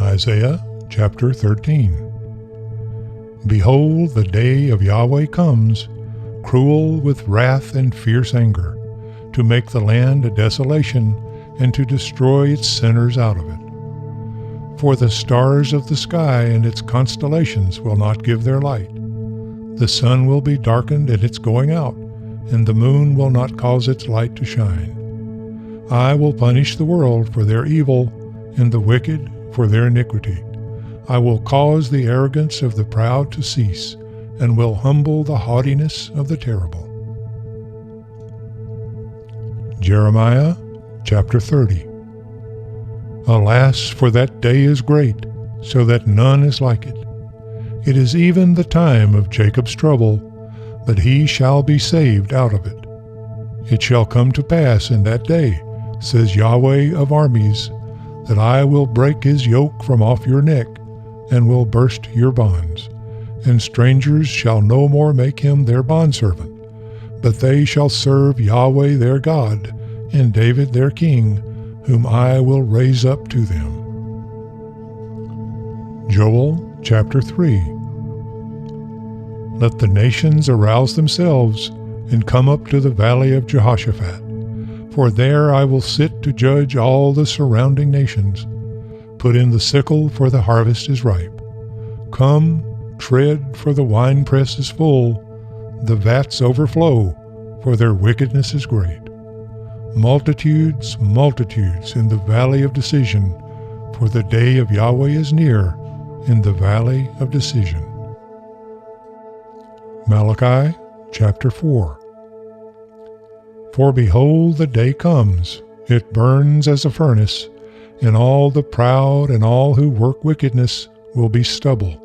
Isaiah chapter 13. Behold, the day of Yahweh comes, cruel with wrath and fierce anger, to make the land a desolation, and to destroy its sinners out of it. For the stars of the sky and its constellations will not give their light. The sun will be darkened at its going out, and the moon will not cause its light to shine. I will punish the world for their evil, and the wicked for their iniquity. I will cause the arrogance of the proud to cease, and will humble the haughtiness of the terrible. Jeremiah chapter 30. Alas, for that day is great, so that none is like it. It is even the time of Jacob's trouble, but he shall be saved out of it. It shall come to pass in that day, says Yahweh of armies, that I will break his yoke from off your neck, and will burst your bonds. And strangers shall no more make him their bondservant, but they shall serve Yahweh their God, and David their king, whom I will raise up to them. Joel chapter 3. Let the nations arouse themselves, and come up to the valley of Jehoshaphat. For there I will sit to judge all the surrounding nations. Put in the sickle, for the harvest is ripe. Come, tread, for the winepress is full. The vats overflow, for their wickedness is great. Multitudes, multitudes in the valley of decision, for the day of Yahweh is near in the valley of decision. Malachi chapter 4. For behold, the day comes, it burns as a furnace, and all the proud and all who work wickedness will be stubble.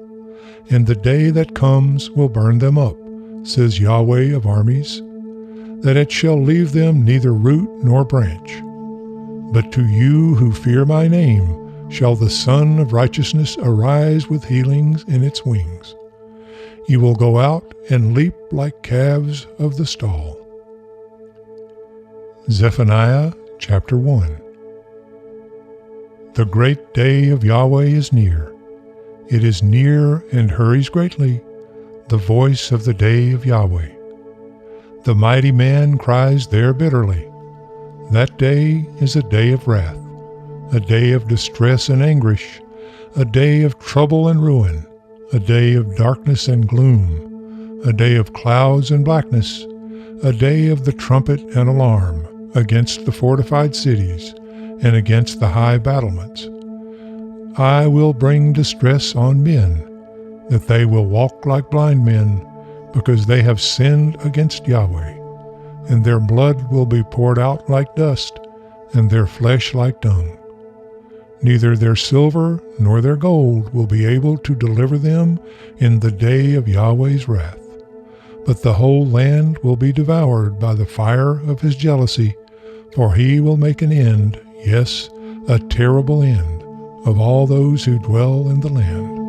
And the day that comes will burn them up, says Yahweh of armies, that it shall leave them neither root nor branch. But to you who fear my name shall the Son of Righteousness arise with healings in its wings. You will go out and leap like calves of the stall. Zephaniah chapter 1. The great day of Yahweh is near. It is near and hurries greatly, the voice of the day of Yahweh. The mighty man cries there bitterly. That day is a day of wrath, a day of distress and anguish, a day of trouble and ruin, a day of darkness and gloom, a day of clouds and blackness, a day of the trumpet and alarm, against the fortified cities, and against the high battlements. I will bring distress on men, that they will walk like blind men, because they have sinned against Yahweh, and their blood will be poured out like dust, and their flesh like dung. Neither their silver nor their gold will be able to deliver them in the day of Yahweh's wrath, but the whole land will be devoured by the fire of his jealousy, for he will make an end, yes, a terrible end, of all those who dwell in the land.